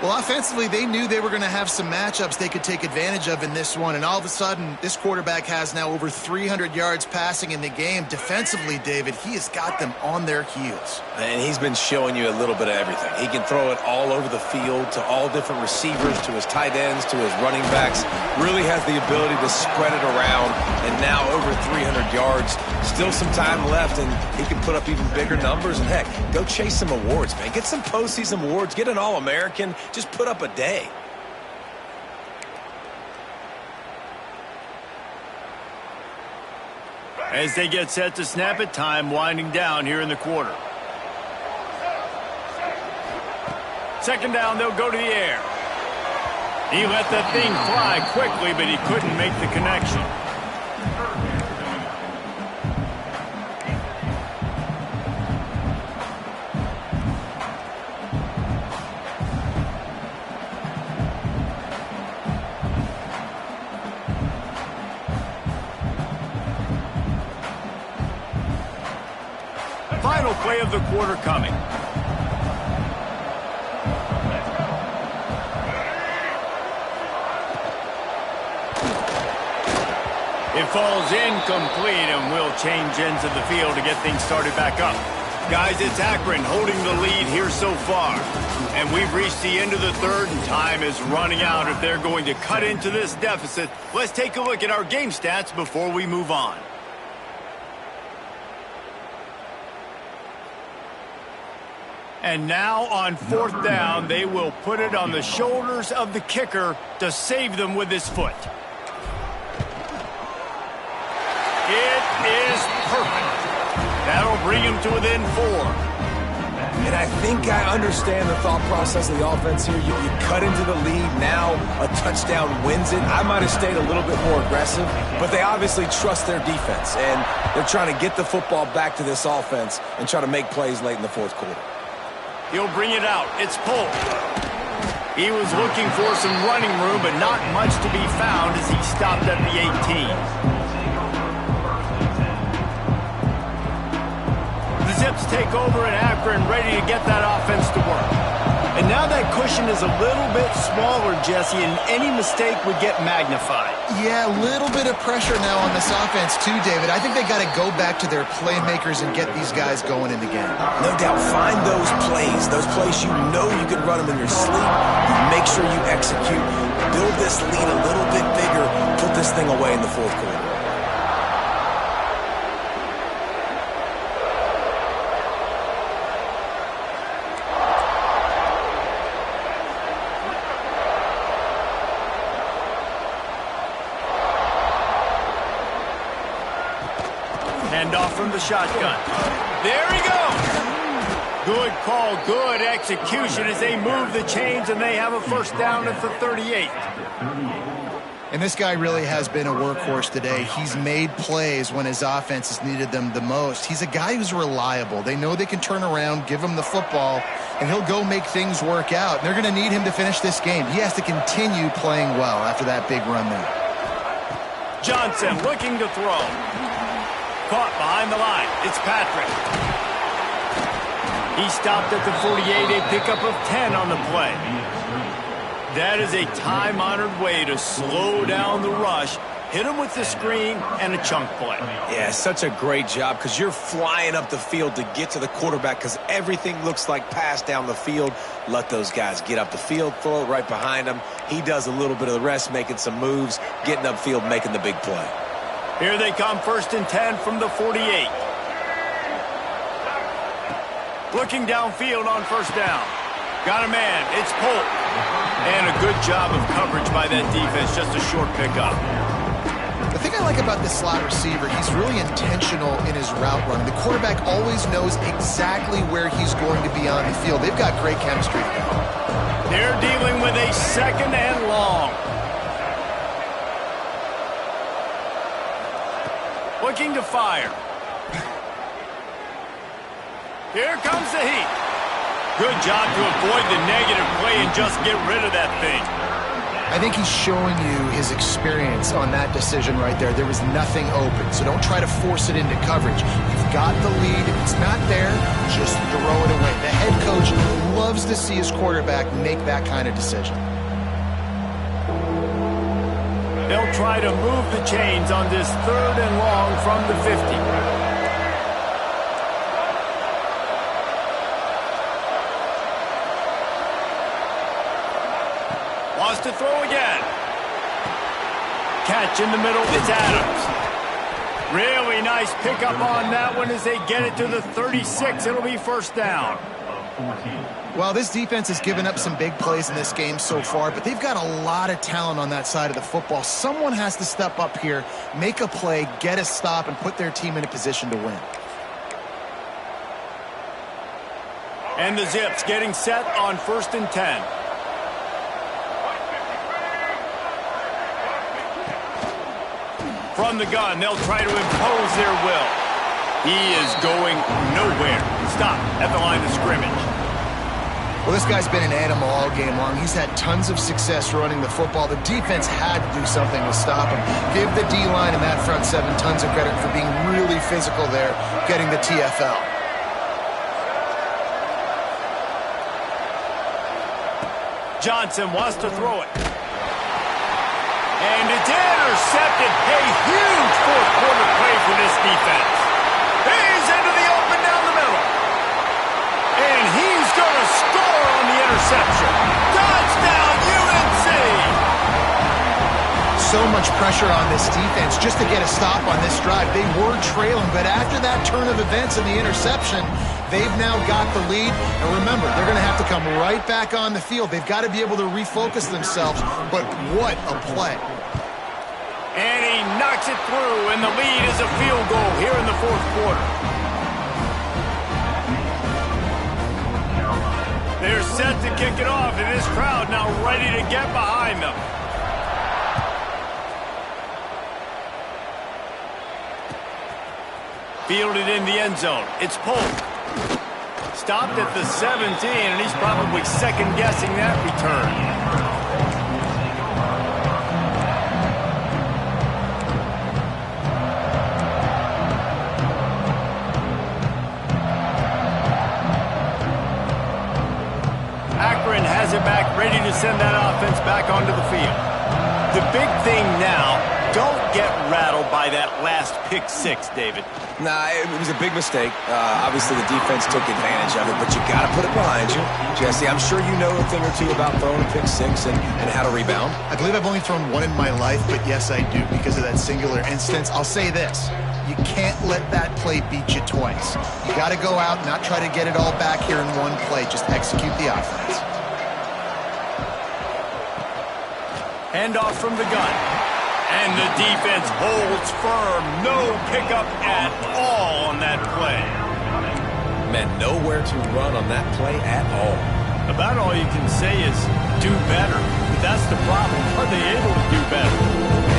Well, offensively, they knew they were going to have some matchups they could take advantage of in this one, and all of a sudden, this quarterback has now over 300 yards passing in the game. Defensively, David, he has got them on their heels. And he's been showing you a little bit of everything. He can throw it all over the field to all different receivers, to his tight ends, to his running backs. Really has the ability to spread it around, and now over 300 yards. Still some time left, and he can put up even bigger numbers. And, heck, go chase some awards, man. Get some postseason awards. Get an All-American. Just put up a day. As they get set to snap it, time winding down here in the quarter. 2nd down, they'll go to the air. He let that thing fly quickly, but he couldn't make the connection. Final play of the quarter coming. It falls incomplete, and we'll change ends of the field to get things started back up. Guys, it's Akron holding the lead here so far. And we've reached the end of the third, and time is running out if they're going to cut into this deficit. Let's take a look at our game stats before we move on. And now on fourth down, they will put it on the shoulders of the kicker to save them with his foot. It is perfect. That'll bring him to within 4. And I think I understand the thought process of the offense here. You cut into the lead, now a touchdown wins it. I might have stayed a little bit more aggressive, but they obviously trust their defense, and they're trying to get the football back to this offense and try to make plays late in the fourth quarter. He'll bring it out. It's Polk. He was looking for some running room, but not much to be found as he stopped at the 18. The Zips take over in Akron, ready to get that offense to work. And now that cushion is a little bit smaller, Jesse, and any mistake would get magnified. Yeah, a little bit of pressure now on this offense too, David. I think they got to go back to their playmakers and get these guys going in the game. No doubt. Find those plays you know you can run them in your sleep. You make sure you execute. Build this lead a little bit bigger. Put this thing away in the fourth quarter. Off from the shotgun. There he goes. Good call, good execution as they move the chains, and they have a first down at the 38. And this guy really has been a workhorse today. He's made plays when his offense has needed them the most. He's a guy who's reliable. They know they can turn around, give him the football, and he'll go make things work out. And they're going to need him to finish this game. He has to continue playing well after that big run there. Johnson looking to throw. Caught behind the line. It's Patrick. He stopped at the 48, a pickup of 10 on the play. That is a time-honored way to slow down the rush, hit him with the screen, and a chunk play. Yeah, such a great job because you're flying up the field to get to the quarterback because everything looks like pass down the field. Let those guys get up the field, throw it right behind him. He does a little bit of the rest, making some moves, getting upfield, making the big play. Here they come, 1st and 10 from the 48. Looking downfield on first down. Got a man, it's Polk. And a good job of coverage by that defense, just a short pickup. The thing I like about this slot receiver, he's really intentional in his route running. The quarterback always knows exactly where he's going to be on the field. They've got great chemistry together. They're dealing with a 2nd and long. Looking to fire. Here comes the heat. Good job to avoid the negative play and just get rid of that thing. I think he's showing you his experience on that decision right there. There was nothing open, so don't try to force it into coverage. You've got the lead. If it's not there, just throw it away. The head coach loves to see his quarterback make that kind of decision. They'll try to move the chains on this 3rd and long from the 50. Wants to throw again. Catch in the middle. It's Adams. Really nice pickup on that one as they get it to the 36. It'll be first down. Well, this defense has given up some big plays in this game so far, but they've got a lot of talent on that side of the football. Someone has to step up here, make a play, get a stop, and put their team in a position to win. And the Zips getting set on 1st and 10. From the gun, they'll try to impose their will. He is going nowhere. Stop at the line of scrimmage. Well, this guy's been an animal all game long. He's had tons of success running the football. The defense had to do something to stop him. Give the D-line and that front 7 tons of credit for being really physical there, getting the TFL. Johnson wants to throw it. And it's intercepted. A huge fourth quarter play for this defense. He's into the open down the middle. And he's going to score on the interception. Touchdown, UNC! So much pressure on this defense just to get a stop on this drive. They were trailing, but after that turn of events and the interception, they've now got the lead. And remember, they're going to have to come right back on the field. They've got to be able to refocus themselves, but what a play. And he knocks it through, and the lead is a field goal here in the fourth quarter. They're set to kick it off, and this crowd now ready to get behind them. Fielded in the end zone. It's Polk. Stopped at the 17, and he's probably second-guessing that return. Akron has it back, ready to send that offense back onto the field. The big thing now, don't get rattled by that last pick six, David. Nah, it was a big mistake. Obviously, the defense took advantage of it, but you got to put it behind you. Jesse, I'm sure you know a thing or two about throwing a pick six and how to rebound. I believe I've only thrown one in my life, but yes, I do because of that singular instance. I'll say this. You can't let that play beat you twice. You got to go out and not try to get it all back here in one play. Just execute the offense. Handoff from the gun. And the defense holds firm. No pickup at all on that play. Man, nowhere to run on that play at all. About all you can say is do better. But that's the problem. Are they able to do better?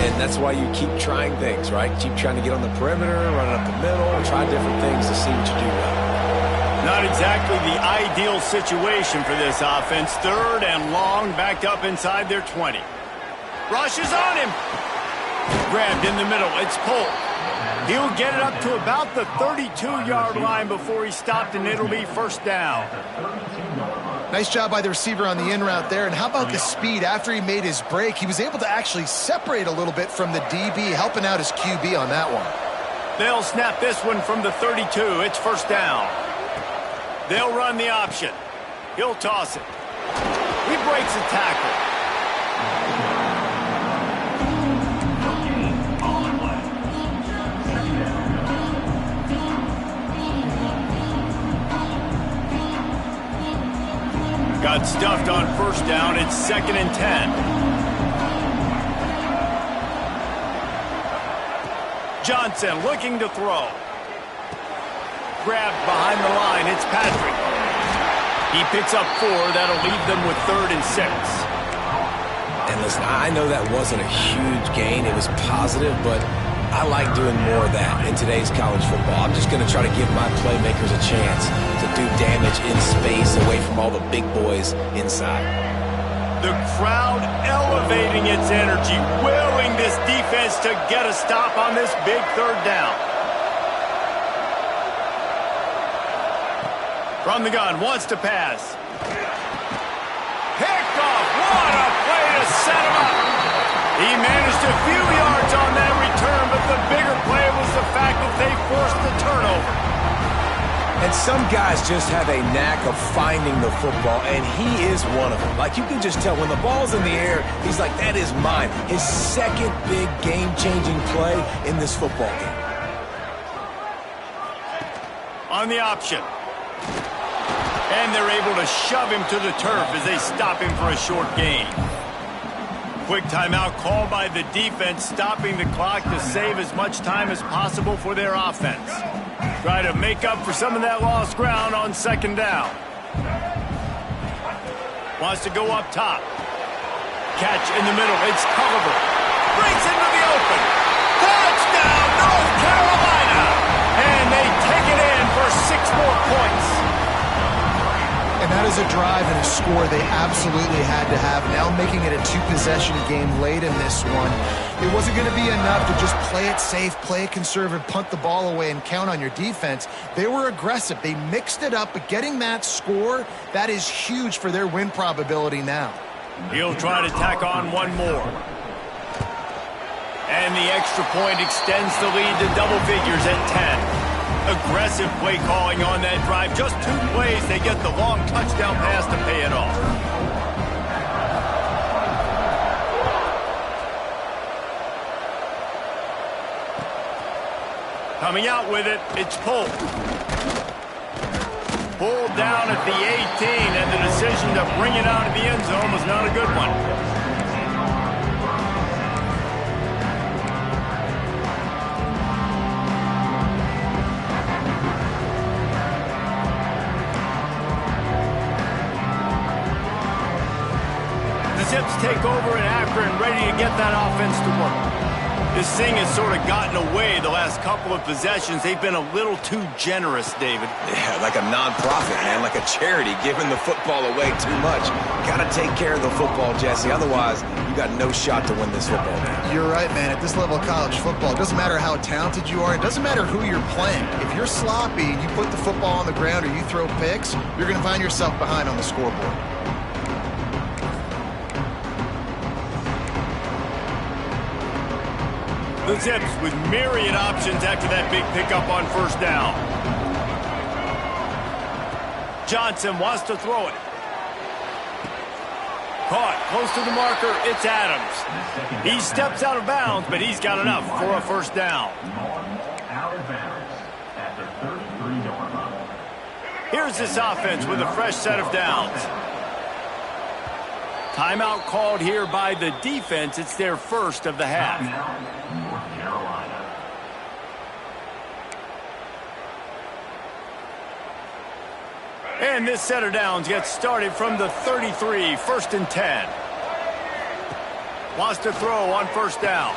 And that's why you keep trying things, right? Keep trying to get on the perimeter, run it up the middle, try different things to see what you do well. Not exactly the ideal situation for this offense. Third and long, backed up inside their 20. Rushes on him. Grabbed in the middle. It's Polk. He'll get it up to about the 32-yard line before he stopped, and it'll be first down. Nice job by the receiver on the in route there. And how about the speed? After he made his break, he was able to actually separate a little bit from the DB, helping out his QB on that one. They'll snap this one from the 32. It's first down. They'll run the option. He'll toss it. He breaks a tackle. Got stuffed on first down. It's 2nd and 10. Johnson looking to throw. Grabbed behind the line. It's Patrick. He picks up 4. That'll leave them with 3rd and 6. And listen, I know that wasn't a huge gain. It was positive, but I like doing more of that in today's college football. I'm just going to try to give my playmakers a chance to do damage in space away from all the big boys inside. The crowd elevating its energy, willing this defense to get a stop on this big 3rd down. From the gun, wants to pass. Picked off. What a play to set him up. He managed a few yards on that return, but the bigger play was the fact that they forced the turnover. And some guys just have a knack of finding the football, and he is one of them. Like, you can just tell when the ball's in the air, he's like, that is mine. His second big game-changing play in this football game. On the option. And they're able to shove him to the turf as they stop him for a short gain. Quick timeout called by the defense, stopping the clock to save as much time as possible for their offense. Try to make up for some of that lost ground on 2nd down. Wants to go up top. Catch in the middle. It's Culliver. Breaks into the open. Touchdown, North Carolina! And they take it in for 6 more points. And that is a drive and a score they absolutely had to have. Now making it a 2-possession game late in this one. It wasn't going to be enough to just play it safe, play it conservative, punt the ball away, and count on your defense. They were aggressive. They mixed it up, but getting that score, that is huge for their win probability now. He'll try to tack on one more. And the extra point extends the lead to double figures at 10. Aggressive play calling on that drive. Just 2 plays, they get the long touchdown pass to pay it off. Coming out with it, it's Polk. Pulled down at the 18, and the decision to bring it out of the end zone was not a good one. The Zips take over in Akron, ready to get that offense to work. This thing has sort of gotten away the last couple of possessions. They've been a little too generous, David. Yeah, like a non-profit, man, like a charity, giving the football away too much. Got to take care of the football, Jesse. Otherwise, you got no shot to win this football game. You're right, man. At this level of college football, it doesn't matter how talented you are. It doesn't matter who you're playing. If you're sloppy, you put the football on the ground or you throw picks, you're going to find yourself behind on the scoreboard. The Zips with myriad options after that big pickup on first down. Johnson wants to throw it. Caught close to the marker. It's Adams. He steps out of bounds, but he's got enough for a first down. Out of bounds at the 33-yard line. Here's this offense with a fresh set of downs. Timeout called here by the defense. It's their first of the half. North Carolina. And this set of downs gets started from the 33, 1st and 10. Wants to throw on first down.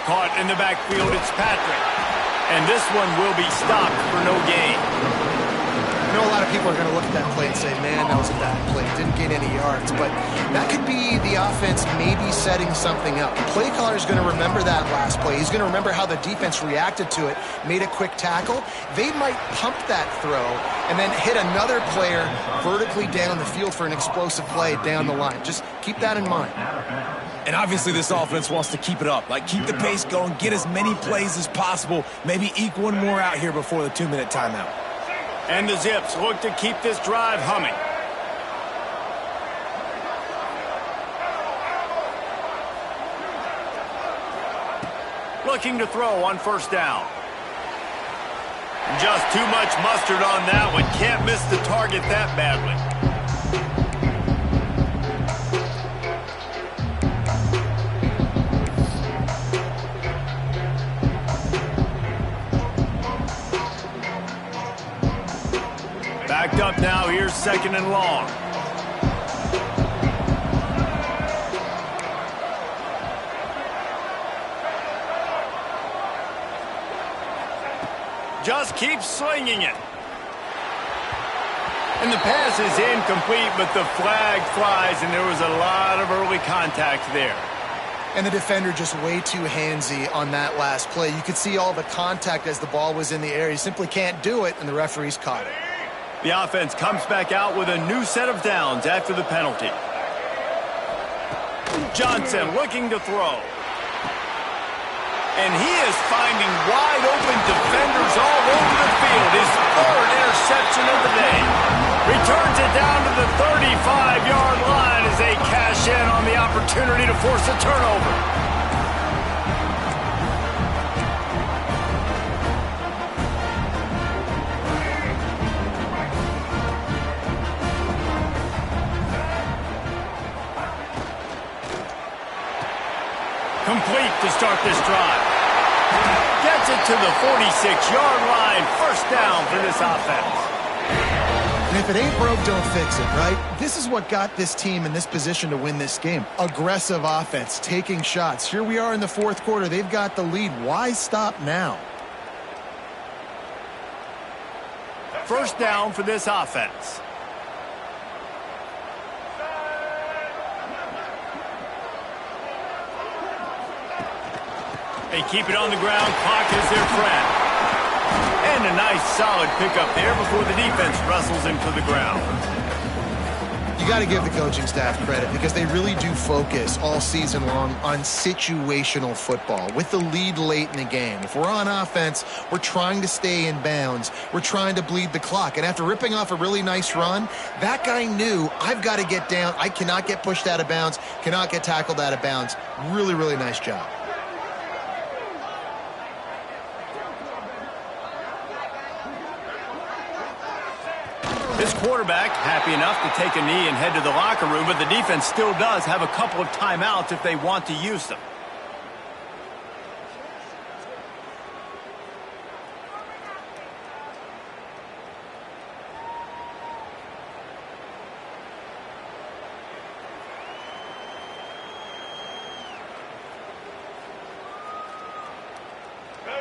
Caught in the backfield, it's Patrick. And this one will be stopped for no gain. I know a lot of people are going to look at that play and say, man, that was a bad play. Didn't gain any yards. But that could be the offense maybe setting something up. The play caller is going to remember that last play. He's going to remember how the defense reacted to it, made a quick tackle. They might pump that throw and then hit another player vertically down the field for an explosive play down the line. Just keep that in mind. And obviously this offense wants to keep it up. Like, keep the pace going, get as many plays as possible, maybe eke one more out here before the 2-minute timeout. And the Zips look to keep this drive humming. Looking to throw on first down. Just too much mustard on that one. Can't miss the target that badly. Backed up now, here's 2nd and long. Just keeps slinging it. And the pass is incomplete, but the flag flies, and there was a lot of early contact there. And the defender just way too handsy on that last play. You could see all the contact as the ball was in the air. He simply can't do it, and the referees caught it. The offense comes back out with a new set of downs after the penalty. Johnson looking to throw. And he is finding wide open defenders all over the field. His 3rd interception of the day. Returns it down to the 35-yard line as they cash in on the opportunity to force a turnover. Complete to start this drive. Gets it to the 46-yard line. First down for this offense. And if it ain't broke, don't fix it, right? This is what got this team in this position to win this game. Aggressive offense, taking shots. Here we are in the 4th quarter. They've got the lead. Why stop now? First down for this offense. They keep it on the ground. Clock is their friend. And a nice solid pickup there before the defense wrestles him to the ground. You got to give the coaching staff credit because they really do focus all season long on situational football with the lead late in the game. If we're on offense, we're trying to stay in bounds. We're trying to bleed the clock. And after ripping off a really nice run, that guy knew, I've got to get down. I cannot get pushed out of bounds, cannot get tackled out of bounds. Really, really nice job. This quarterback happy enough to take a knee and head to the locker room, but the defense still does have a couple of timeouts if they want to use them.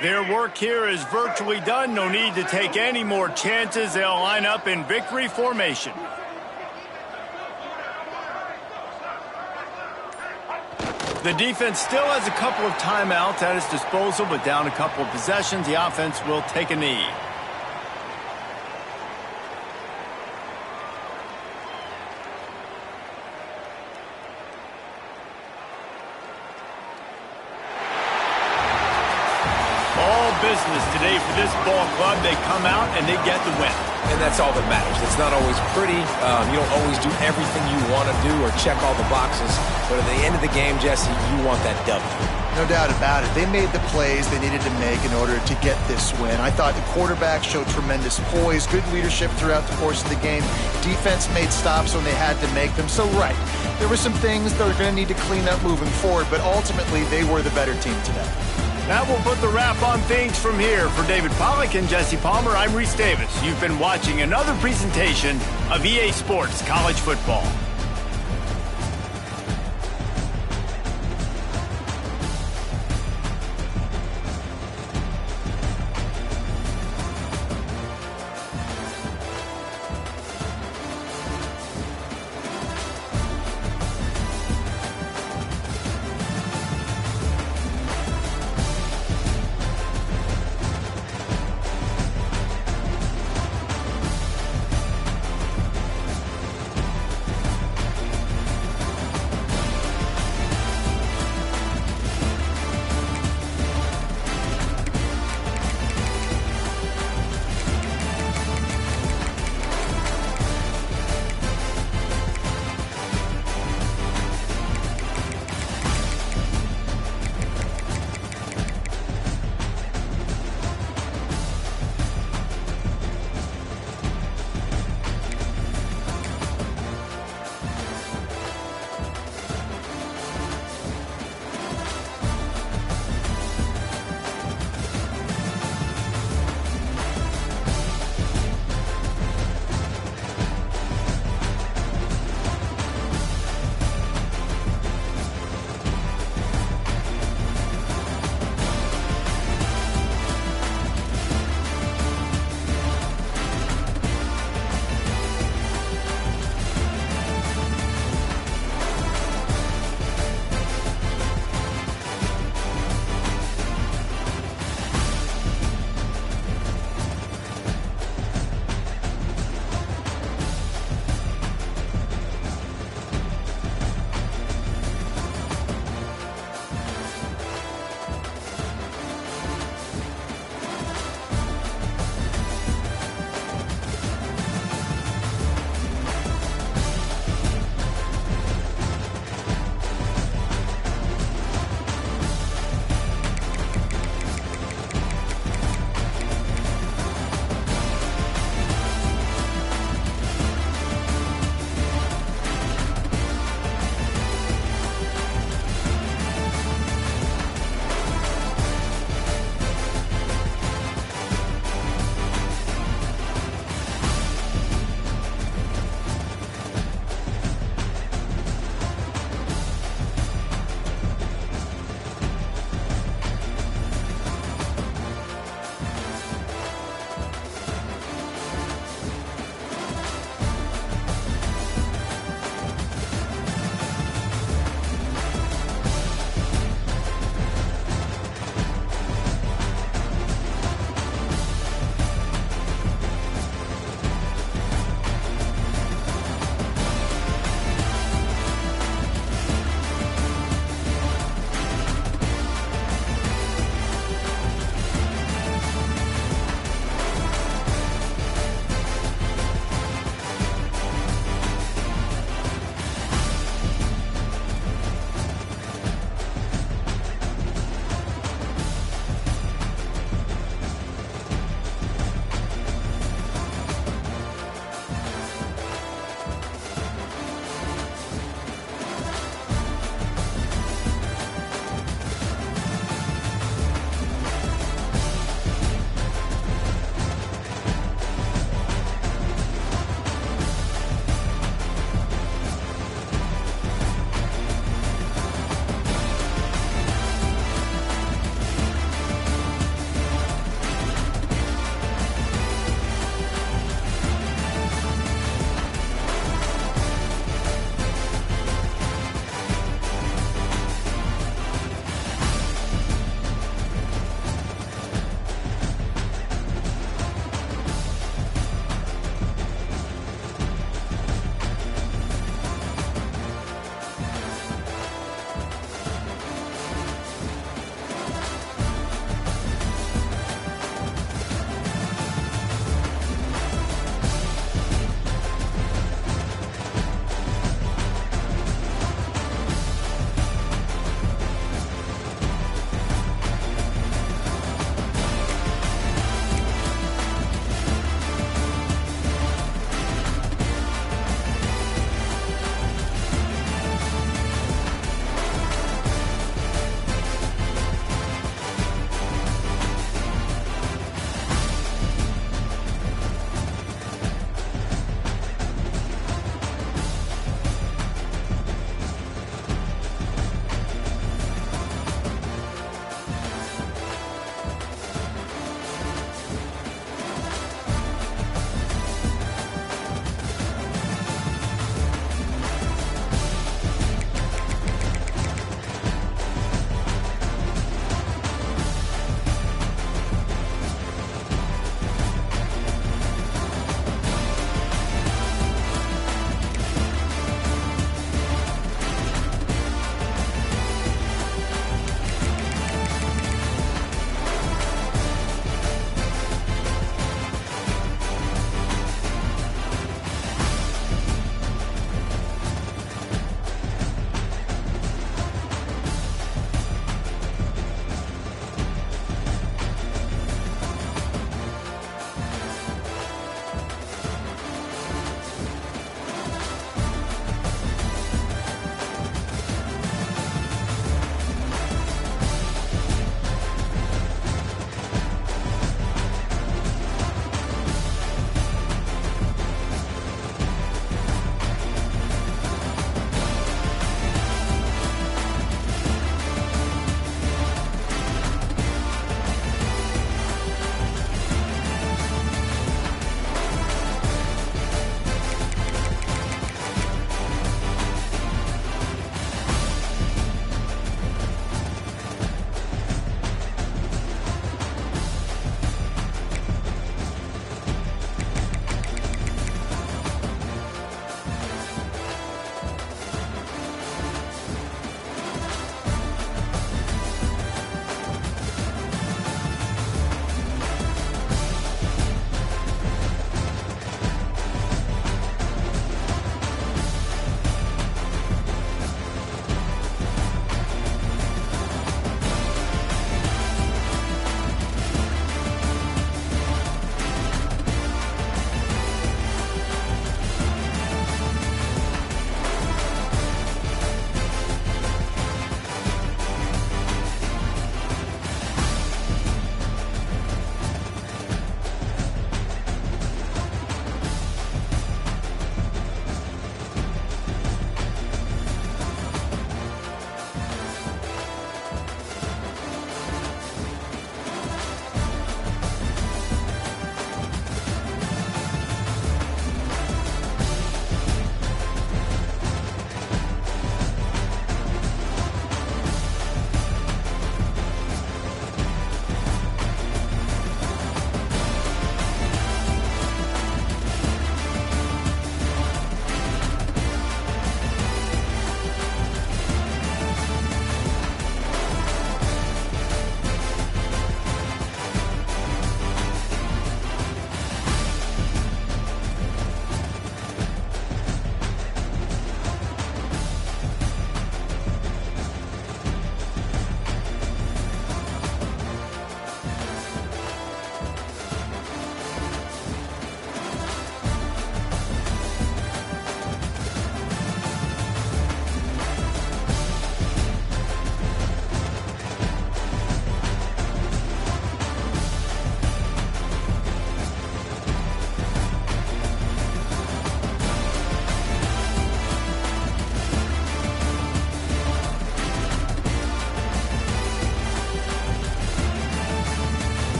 Their work here is virtually done. No need to take any more chances. They'll line up in victory formation. The defense still has a couple of timeouts at its disposal, but down a couple of possessions, the offense will take a knee. Business today for this ball club. They come out and they get the win. And that's all that matters. It's not always pretty. You don't always do everything you want to do or check all the boxes. But at the end of the game, Jesse, you want that W. No doubt about it. They made the plays they needed to make in order to get this win. I thought the quarterback showed tremendous poise, good leadership throughout the course of the game. Defense made stops when they had to make them. So, right, there were some things they're going to need to clean up moving forward, but ultimately they were the better team today. That will put the wrap on things from here. For David Pollack and Jesse Palmer, I'm Reese Davis. You've been watching another presentation of EA Sports College Football.